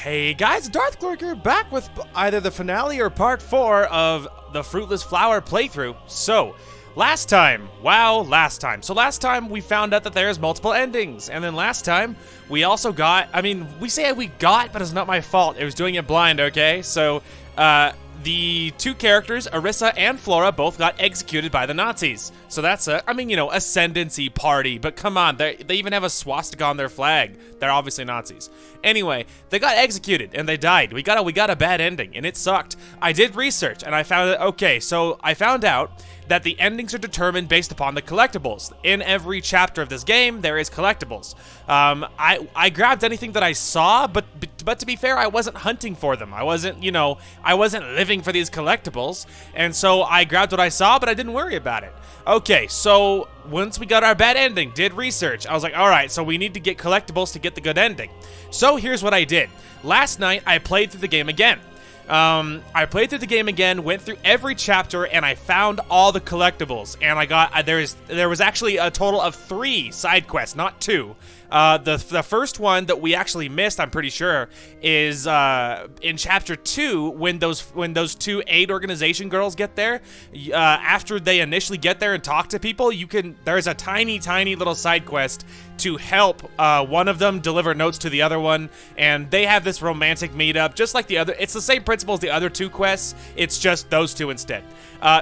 Hey guys, Darth Glork here, back with either the finale or part 4 of the Fruitless Flower playthrough. So, last time last time we found out that there's multiple endings, and then last time we also got, we say we got, but it's not my fault, it was doing it blind, okay? So, the two characters, Arissa and Flora, both got executed by the Nazis. So that's ascendancy party, but come on, they even have a swastika on their flag. They're obviously Nazis. Anyway, they got executed and they died. We got a bad ending and it sucked. I did research and I found I found out that the endings are determined based upon the collectibles. In every chapter of this game, there is collectibles. I grabbed anything that I saw, but to be fair, I wasn't hunting for them. I wasn't living for these collectibles, and so I grabbed what I saw, but I didn't worry about it. Okay, so once we got our bad ending, did research, I was like, alright, so we need to get collectibles to get the good ending. So here's what I did. Last night, I played through the game again. Went through every chapter, and I found all the collectibles. And I got, there was actually a total of 3 side quests, not 2. The first one that we actually missed, I'm pretty sure, is in chapter 2 when those 2 aid organization girls get there. After they initially get there and talk to people, there's a tiny little side quest to help one of them deliver notes to the other one, and they have this romantic meetup, just like the other. It's the same principle as the other 2 quests, it's just those 2 instead.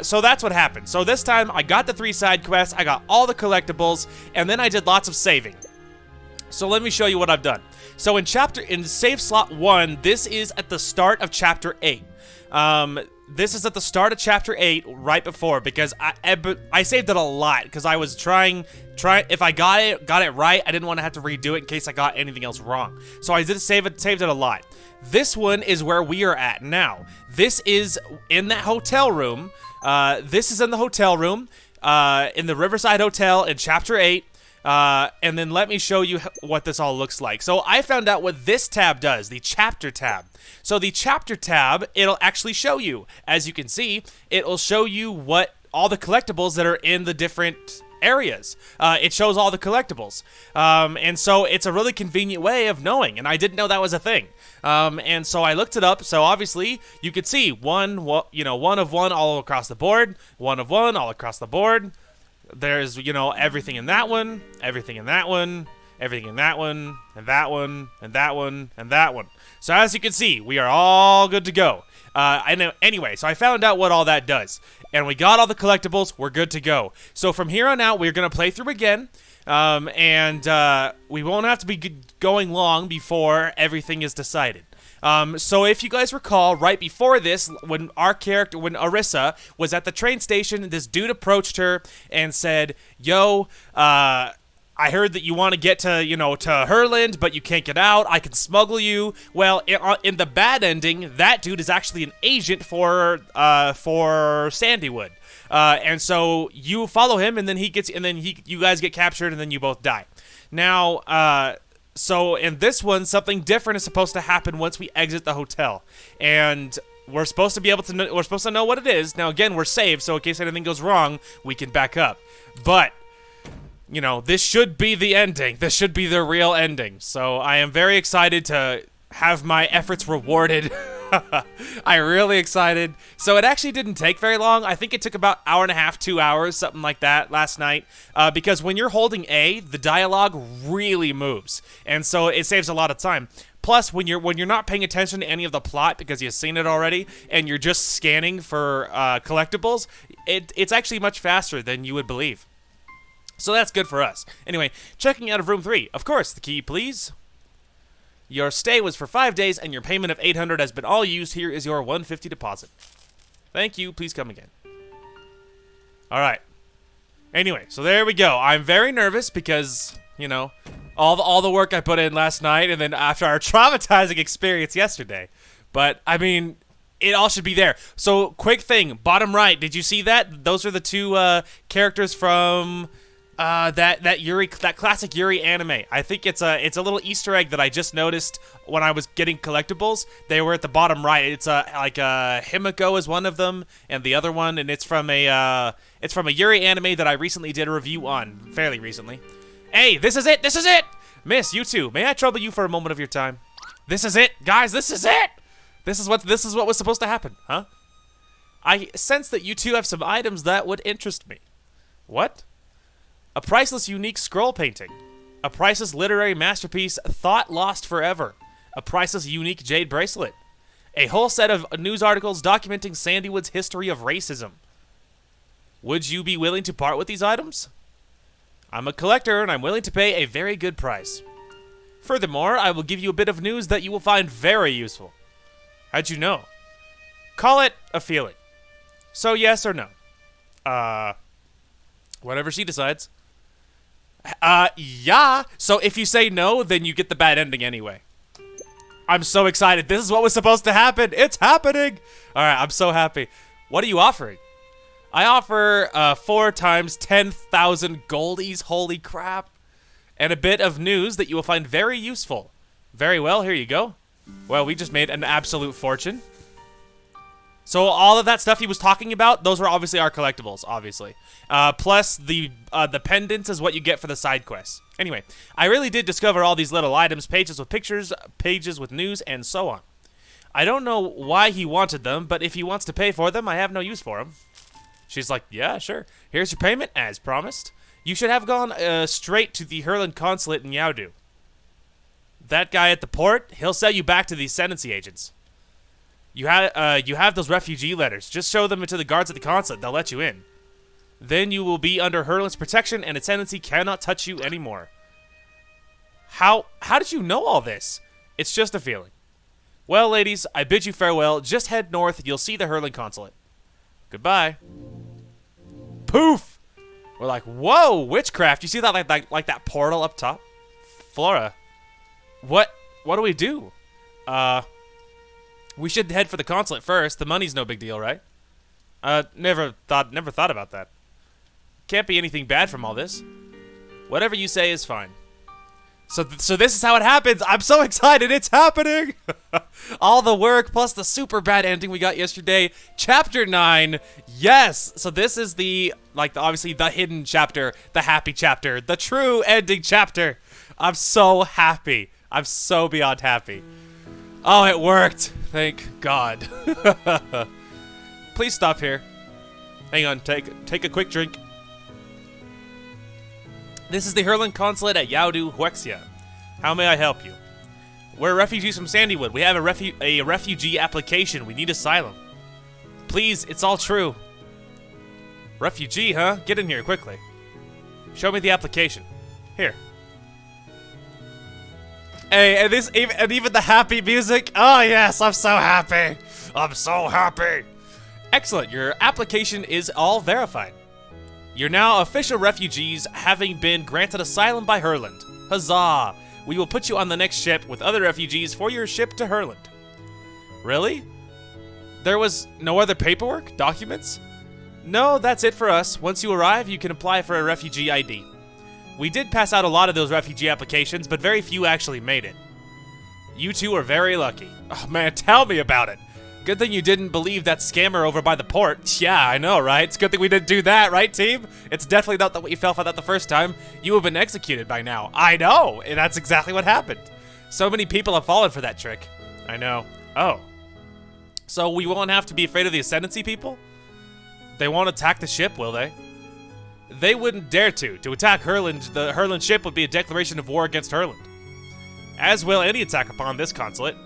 So that's what happened. So this time, I got the 3 side quests, I got all the collectibles, and then I did lots of saving. So let me show you what I've done. So in save slot 1, this is at the start of chapter 8. This is at the start of chapter 8, right before, because I saved it a lot, because I was trying, if I got it right, I didn't want to have to redo it in case I got anything else wrong. So I did saved it a lot. This one is where we are at now. This is in that hotel room. This is in the hotel room, in the Riverside Hotel in chapter 8. And then let me show you what this all looks like. So I found out what this tab does, the chapter tab. So the chapter tab, it'll actually show you. As you can see, it'll show you what all the collectibles that are in the different areas. It shows all the collectibles. And so it's a really convenient way of knowing, and I didn't know that was a thing. And so I looked it up. So obviously you could see one of one all across the board, one of one all across the board. There's, everything in that one, everything in that one, everything in that one, and that one, and that one, and that one. So as you can see, we are all good to go. Anyway, so I found out what all that does. And we got all the collectibles, we're good to go. So from here on out, we're going to play through again. And we won't have to be going long before everything is decided. So if you guys recall, right before this, when Arissa was at the train station, this dude approached her and said, yo, I heard that you want to get to, to Herland, but you can't get out. I can smuggle you. Well, in the bad ending, that dude is actually an agent for Sandywood. And so you follow him, and then you guys get captured, and then you both die. Now, so in this one, something different is supposed to happen once we exit the hotel, and we're supposed to be able to know, we're supposed to know what it is. Now again, we're saved, so in case anything goes wrong, we can back up. But this should be the ending. This should be the real ending. So I am very excited to have my efforts rewarded. I'm really excited. So it actually didn't take very long. I think it took about an hour and a half, 2 hours, something like that last night. Because when you're holding A, the dialogue really moves. And so it saves a lot of time. Plus, when you're not paying attention to any of the plot because you've seen it already, and you're just scanning for collectibles, it's actually much faster than you would believe. So that's good for us. Anyway, checking out of room 3. Of course, the key, please. Your stay was for 5 days, and your payment of $800 has been all used. Here is your $150 deposit. Thank you. Please come again. All right. Anyway, so there we go. I'm very nervous because, all the work I put in last night, and then after our traumatizing experience yesterday. But, it all should be there. So, quick thing. Bottom right, did you see that? Those are the 2 characters from that classic Yuri anime. I think it's a little Easter egg that I just noticed when I was getting collectibles. They were at the bottom right. It's Himiko is one of them, and the other one, and it's from a Yuri anime that I recently did a review on, fairly recently. Hey, this is it. Miss, you two, may I trouble you for a moment of your time? This is it, guys. This is it. This is what was supposed to happen, huh? I sense that you two have some items that would interest me. What? A priceless unique scroll painting. A priceless literary masterpiece, thought lost forever. A priceless unique jade bracelet. A whole set of news articles documenting Sandywood's history of racism. Would you be willing to part with these items? I'm a collector and I'm willing to pay a very good price. Furthermore, I will give you a bit of news that you will find very useful. How'd you know? Call it a feeling. So yes or no? Whatever she decides. Yeah. So if you say no, then you get the bad ending anyway. I'm so excited. This is what was supposed to happen. It's happening. All right, I'm so happy. What are you offering? I offer 4 times 10,000 goldies. Holy crap. And a bit of news that you will find very useful. Very well, here you go. Well, we just made an absolute fortune. So all of that stuff he was talking about, those were obviously our collectibles, obviously. Plus the pendants is what you get for the side quests. Anyway, I really did discover all these little items, pages with pictures, pages with news, and so on. I don't know why he wanted them, but if he wants to pay for them, I have no use for them. She's like, yeah, sure. Here's your payment, as promised. You should have gone straight to the Hurland consulate in Yaudu. That guy at the port, he'll sell you back to the ascendancy agents. You have those refugee letters. Just show them to the guards at the consulate. They'll let you in. Then you will be under Hurland's protection, and ascendancy cannot touch you anymore. How did you know all this? It's just a feeling. Well, ladies, I bid you farewell. Just head north. You'll see the Hurland consulate. Goodbye. Poof! We're like, whoa, witchcraft. You see that like that portal up top? Flora. What do we do? We should head for the consulate first. The money's no big deal, right? Never thought about that. Can't be anything bad from all this. Whatever you say is fine. So this is how it happens. I'm so excited. It's happening. All the work plus the super bad ending we got yesterday. Chapter 9. Yes. So this is obviously the hidden chapter, the happy chapter, the true ending chapter. I'm so happy. I'm so beyond happy. Oh, it worked. Thank God. Please stop here. Hang on. Take a quick drink. This is the Hurland consulate at Yaudu, Huexia. How may I help you? We're refugees from Sandywood. We have a refugee application. We need asylum. Please, it's all true. Refugee, huh? Get in here quickly. Show me the application. Here. Hey, and even the happy music. Oh yes, I'm so happy. I'm so happy. Excellent. Your application is all verified. You're now official refugees, having been granted asylum by Hurland. Huzzah! We will put you on the next ship with other refugees for your ship to Hurland. Really? There was no other paperwork? Documents? No, that's it for us. Once you arrive, you can apply for a refugee ID. We did pass out a lot of those refugee applications, but very few actually made it. You two are very lucky. Oh man, tell me about it. Good thing you didn't believe that scammer over by the port. Yeah, I know, right? It's good thing we didn't do that, right, team? It's definitely not that you fell for that the first time. You have been executed by now. I know, and that's exactly what happened. So many people have fallen for that trick. I know. Oh. So we won't have to be afraid of the Ascendancy people? They won't attack the ship, will they? They wouldn't dare to. To attack Hurland, the Hurland ship would be a declaration of war against Hurland. As will any attack upon this consulate.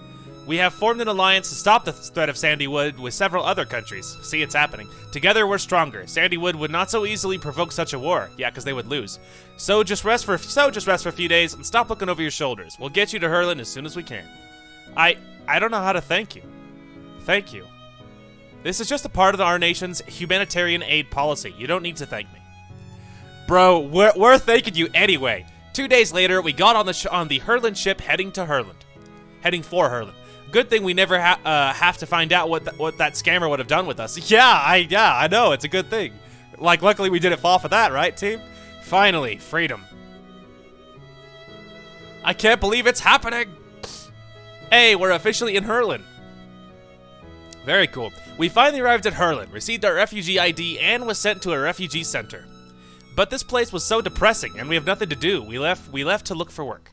We have formed an alliance to stop the threat of Sandywood with several other countries. See, it's happening. Together, we're stronger. Sandywood would not so easily provoke such a war. Yeah, because they would lose. So just rest for a few days and stop looking over your shoulders. We'll get you to Hurland as soon as we can. I don't know how to thank you. Thank you. This is just a part of our nation's humanitarian aid policy. You don't need to thank me. Bro, we're thanking you anyway. 2 days later, we got on the Hurland ship heading for Hurland. Good thing we never have to find out what that scammer would have done with us. Yeah, I know. It's a good thing. Like, luckily we didn't fall for that, right, team? Finally, freedom. I can't believe it's happening. Hey, we're officially in Hurland. Very cool. We finally arrived at Hurland, received our refugee ID, and was sent to a refugee center. But this place was so depressing, and we have nothing to do. We left to look for work.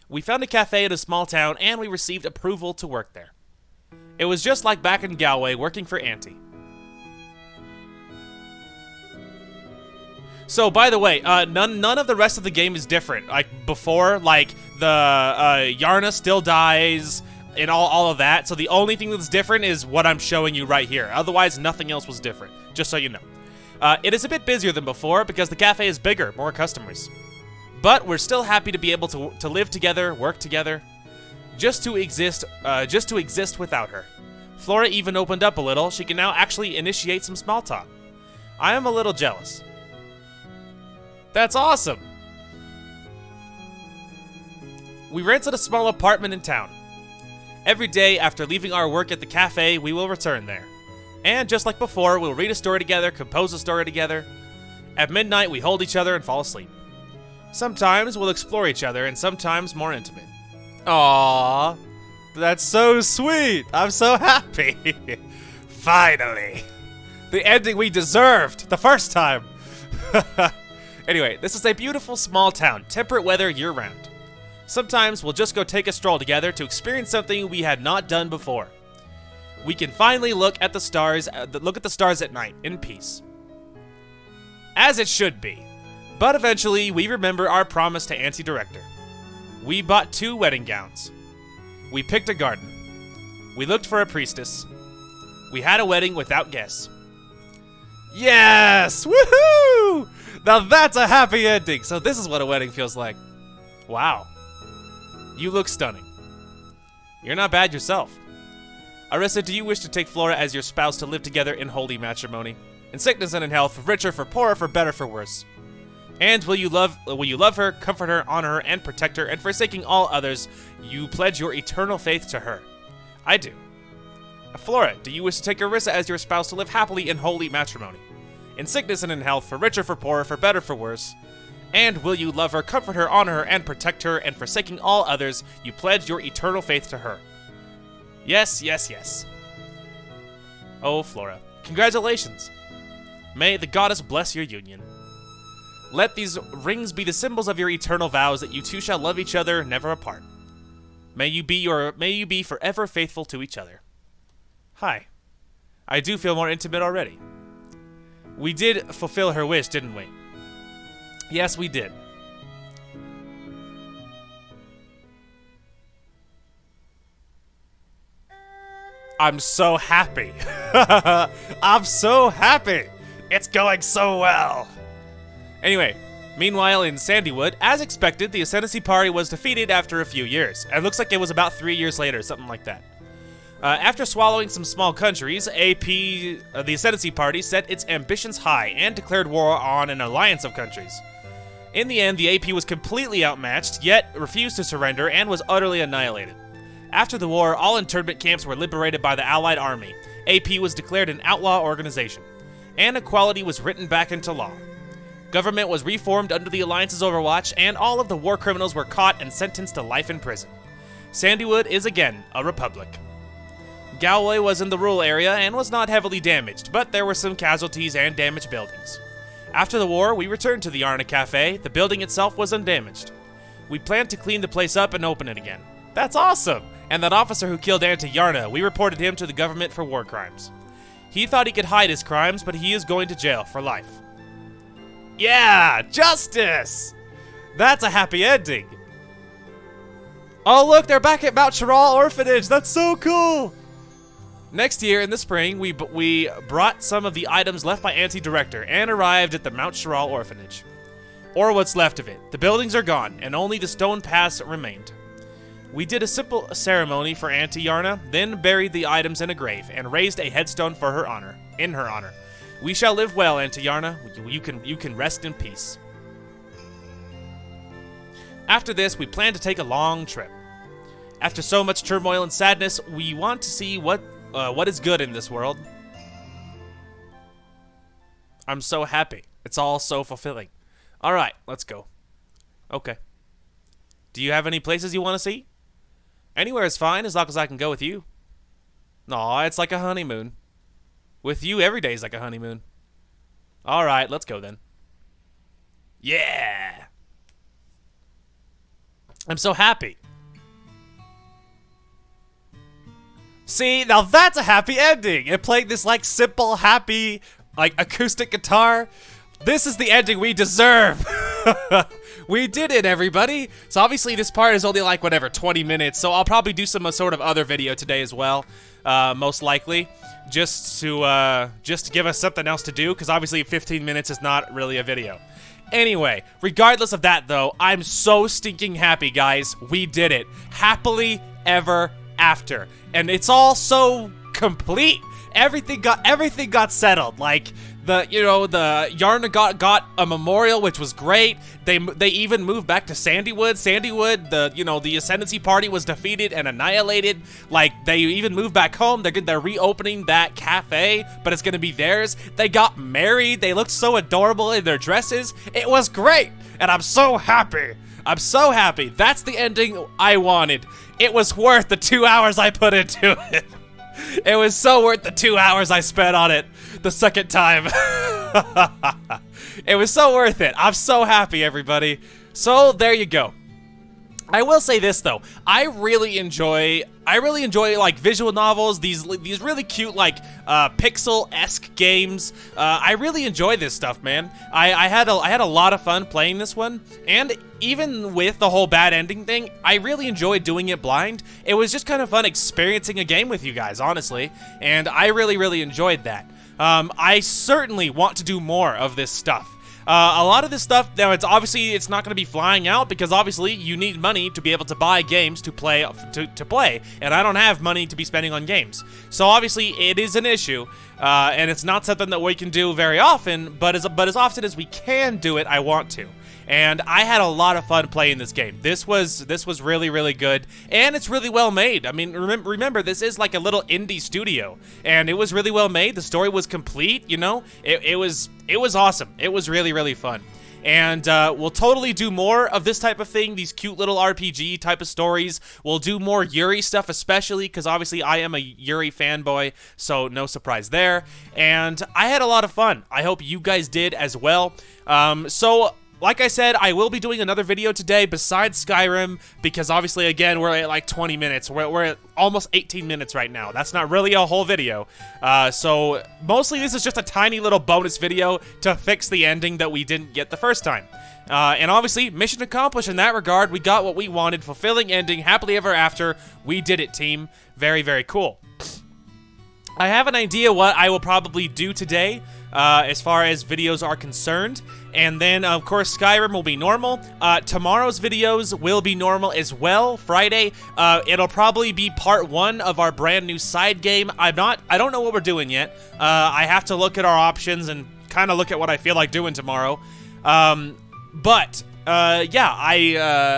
We found a cafe in a small town, and we received approval to work there. It was just like back in Galway working for Auntie. So, by the way, none of the rest of the game is different. Like before, like the Yarna still dies and all of that. So the only thing that's different is what I'm showing you right here. Otherwise, nothing else was different, just so you know. It is a bit busier than before because the cafe is bigger, more customers. But we're still happy to be able to live together, work together, just to exist without her. Flora even opened up a little. She can now actually initiate some small talk. I am a little jealous. That's awesome. We rented a small apartment in town. Every day after leaving our work at the cafe, we will return there. And just like before, we'll read a story together, compose a story together. At midnight, we hold each other and fall asleep. Sometimes we'll explore each other, and sometimes more intimate. Aww, that's so sweet. I'm so happy. Finally. The ending we deserved the first time. Anyway, this is a beautiful small town, temperate weather year-round. Sometimes we'll just go take a stroll together to experience something we had not done before. We can finally look at the stars at night in peace. As it should be. But eventually, we remember our promise to Auntie Director. We bought 2 wedding gowns. We picked a garden. We looked for a priestess. We had a wedding without guests. Yes! Woohoo! Now that's a happy ending. So this is what a wedding feels like. Wow. You look stunning. You're not bad yourself. Arissa, do you wish to take Flora as your spouse to live together in holy matrimony? In sickness and in health, for richer, for poorer, for better, for worse. And will you love her, comfort her, honor her, and protect her, and forsaking all others, you pledge your eternal faith to her? I do. Flora, do you wish to take Arissa as your spouse to live happily in holy matrimony? In sickness and in health, for richer, for poorer, for better, for worse. And will you love her, comfort her, honor her, and protect her, and forsaking all others, you pledge your eternal faith to her? Yes, yes, yes. Oh, Flora, congratulations. May the goddess bless your union. Let these rings be the symbols of your eternal vows that you two shall love each other, never apart. May you be forever faithful to each other. Hi. I do feel more intimate already. We did fulfill her wish, didn't we? Yes, we did. I'm so happy. I'm so happy. It's going so well. Anyway, meanwhile in Sandywood, as expected, the Ascendancy Party was defeated after a few years. It looks like it was about 3 years later, something like that. After swallowing some small countries, the Ascendancy Party set its ambitions high and declared war on an alliance of countries. In the end, the AP was completely outmatched, yet refused to surrender and was utterly annihilated. After the war, all internment camps were liberated by the Allied Army. AP was declared an outlaw organization, and equality was written back into law. Government was reformed under the Alliance's overwatch, and all of the war criminals were caught and sentenced to life in prison. Sandywood is again a republic. Galway was in the rural area and was not heavily damaged, but there were some casualties and damaged buildings. After the war, we returned to the Yarna Cafe. The building itself was undamaged. We planned to clean the place up and open it again. That's awesome! And that officer who killed Auntie Yarna, we reported him to the government for war crimes. He thought he could hide his crimes, but he is going to jail for life. Yeah! Justice! That's a happy ending! Oh look, they're back at Mount Chiral Orphanage! That's so cool! Next year, in the spring, we brought some of the items left by Auntie Director and arrived at the Mount Chiral Orphanage. Or what's left of it. The buildings are gone, and only the stone paths remained. We did a simple ceremony for Auntie Yarna, then buried the items in a grave, and raised a headstone for her honor. In her honor. We shall live well, Auntie Yarna. You can rest in peace. After this, we plan to take a long trip. After so much turmoil and sadness, we want to see what is good in this world. I'm so happy. It's all so fulfilling. All right, let's go. Okay. Do you have any places you want to see? Anywhere is fine as long as I can go with you. Aw, it's like a honeymoon. With you, every day is like a honeymoon. All right, let's go then. Yeah. I'm so happy. See, now that's a happy ending. It played this like simple, happy, like acoustic guitar. This is the ending we deserve. We did it, everybody. So obviously this part is only like whatever 20 minutes. So I'll probably do some sort of other video today as well, most likely, just to give us something else to do. Because obviously 15 minutes is not really a video. Anyway, regardless of that though, I'm so stinking happy, guys. We did it. Happily ever after. And it's all so complete. Everything got settled. Like the Yarna got a memorial, which was great. They even moved back to Sandywood. Sandywood, the Ascendancy Party was defeated and annihilated. Like they even moved back home. They're reopening that cafe, but it's gonna be theirs. They got married. They looked so adorable in their dresses. It was great, and I'm so happy. I'm so happy. That's the ending I wanted. It was worth the 2 hours I put into it. It was so worth the 2 hours I spent on it the second time. It was so worth it. I'm so happy, everybody. So there you go. I will say this though, I really enjoy like visual novels, these really cute like pixel-esque games. I really enjoy this stuff, man. I had a lot of fun playing this one, and even with the whole bad ending thing, I really enjoyed doing it blind. It was just kind of fun experiencing a game with you guys, honestly, and I really enjoyed that. I certainly want to do more of this stuff. A lot of this stuff, now it's not going to be flying out because obviously you need money to be able to buy games to play, and I don't have money to be spending on games. So obviously it is an issue, and it's not something that we can do very often, but as often as we can do it, I want to. And I had a lot of fun playing this game. This was really good, and it's really well made. I mean, remember this is like a little indie studio, and it was really well made. The story was complete, you know. It was awesome. It was really fun. And we'll totally do more of this type of thing, these cute little RPG type of stories. We'll do more Yuri stuff, especially because obviously I am a Yuri fanboy, so no surprise there. And I had a lot of fun. I hope you guys did as well. Like I said, I will be doing another video today besides Skyrim, because obviously, again, we're at like 20 minutes. We're at almost 18 minutes right now. That's not really a whole video. So mostly this is just a tiny little bonus video to fix the ending that we didn't get the first time. And obviously, mission accomplished in that regard. We got what we wanted. Fulfilling ending, happily ever after. We did it, team. Very cool. I have an idea what I will probably do today, as far as videos are concerned. And then, of course, Skyrim will be normal. Tomorrow's videos will be normal as well. Friday, it'll probably be part 1 of our brand new side game. I don't know what we're doing yet. I have to look at our options and kind of look at what I feel like doing tomorrow. Yeah,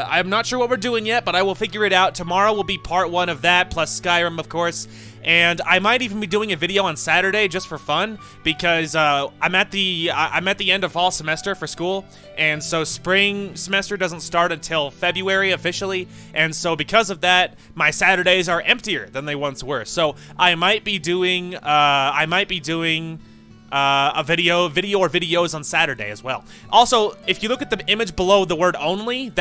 I'm not sure what we're doing yet, but I will figure it out. Tomorrow will be part 1 of that, plus Skyrim, of course. And I might even be doing a video on Saturday just for fun, because I'm at the end of fall semester for school, and so spring semester doesn't start until February officially, and so because of that, my Saturdays are emptier than they once were. So I might be doing a video or videos on Saturday as well. Also, if you look at the image below the word only,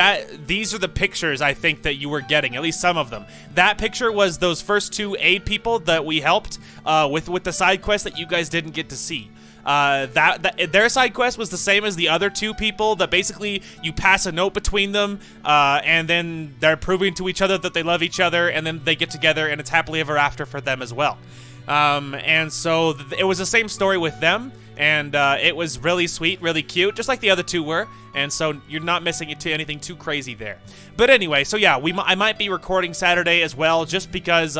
these are the pictures I think that you were getting, at least some of them. That picture was those first 2 aid people that we helped with the side quest that you guys didn't get to see. Their side quest was the same as the other 2 people, that basically you pass a note between them, and then they're proving to each other that they love each other, and then they get together and it's happily ever after for them as well. And so it was the same story with them, and it was really sweet, really cute, just like the other 2 were, and so you're not missing it to anything too crazy there. But anyway, so yeah, I might be recording Saturday as well, just because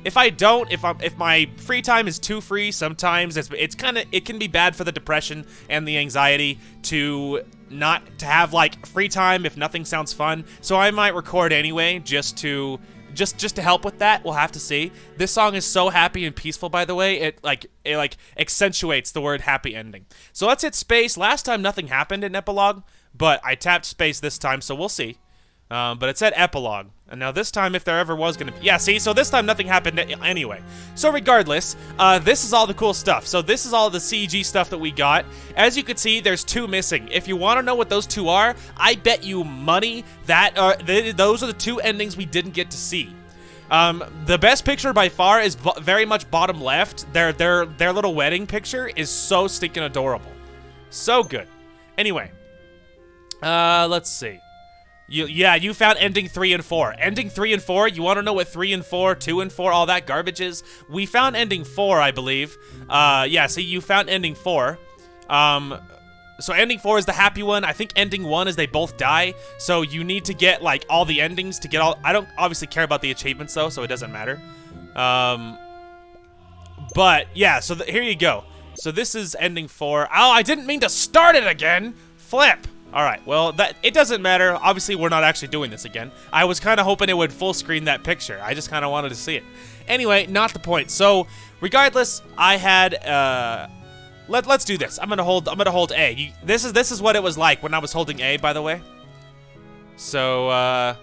if my free time is too free, sometimes it can be bad for the depression and the anxiety to have like free time if nothing sounds fun. So I might record anyway, just to help with that. We'll have to see. This song is so happy and peaceful, by the way. It accentuates the word happy ending. So let's hit space. Last time nothing happened in epilogue, but I tapped space this time, so we'll see. But it said epilogue. And now this time, if there ever was gonna be... Yeah, see? So this time nothing happened anyway. So regardless, this is all the cool stuff. So this is all the CG stuff that we got. As you can see, there's 2 missing. If you want to know what those 2 are, I bet you money that those are the 2 endings we didn't get to see. The best picture by far is very much bottom left. Their little wedding picture is so stinking adorable. So good. Anyway, let's see. You found ending 3 and 4. Ending 3 and 4, you want to know what 3 and 4, 2 and 4, all that garbage is? We found ending 4, I believe. Yeah, see, you found ending 4. So ending 4 is the happy one. I think ending 1 is they both die. So you need to get, like, all the endings to get all... I don't obviously care about the achievements, though, so it doesn't matter. But, yeah, so here you go. So this is ending 4. Oh, I didn't mean to start it again! Flip! Alright, well, it doesn't matter. Obviously, we're not actually doing this again. I was kind of hoping it would full screen that picture. I just kind of wanted to see it. Anyway, not the point. So, regardless, I had, let's do this. I'm gonna hold A. This is what it was like when I was holding A, by the way. So,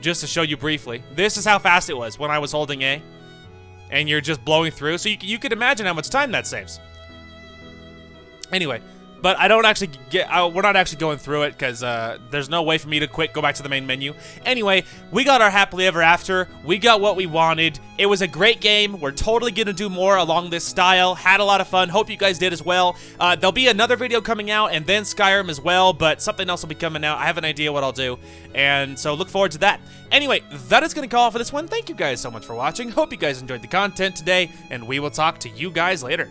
just to show you briefly, this is how fast it was when I was holding A. And you're just blowing through, so you could imagine how much time that saves. Anyway. But I don't actually we're not actually going through it because there's no way for me to quit, go back to the main menu. Anyway, we got our happily ever after. We got what we wanted. It was a great game. We're totally going to do more along this style. Had a lot of fun. Hope you guys did as well. There'll be another video coming out and then Skyrim as well, but something else will be coming out. I have an idea what I'll do, and so look forward to that. Anyway, that is going to call it for this one. Thank you guys so much for watching. Hope you guys enjoyed the content today, and we will talk to you guys later.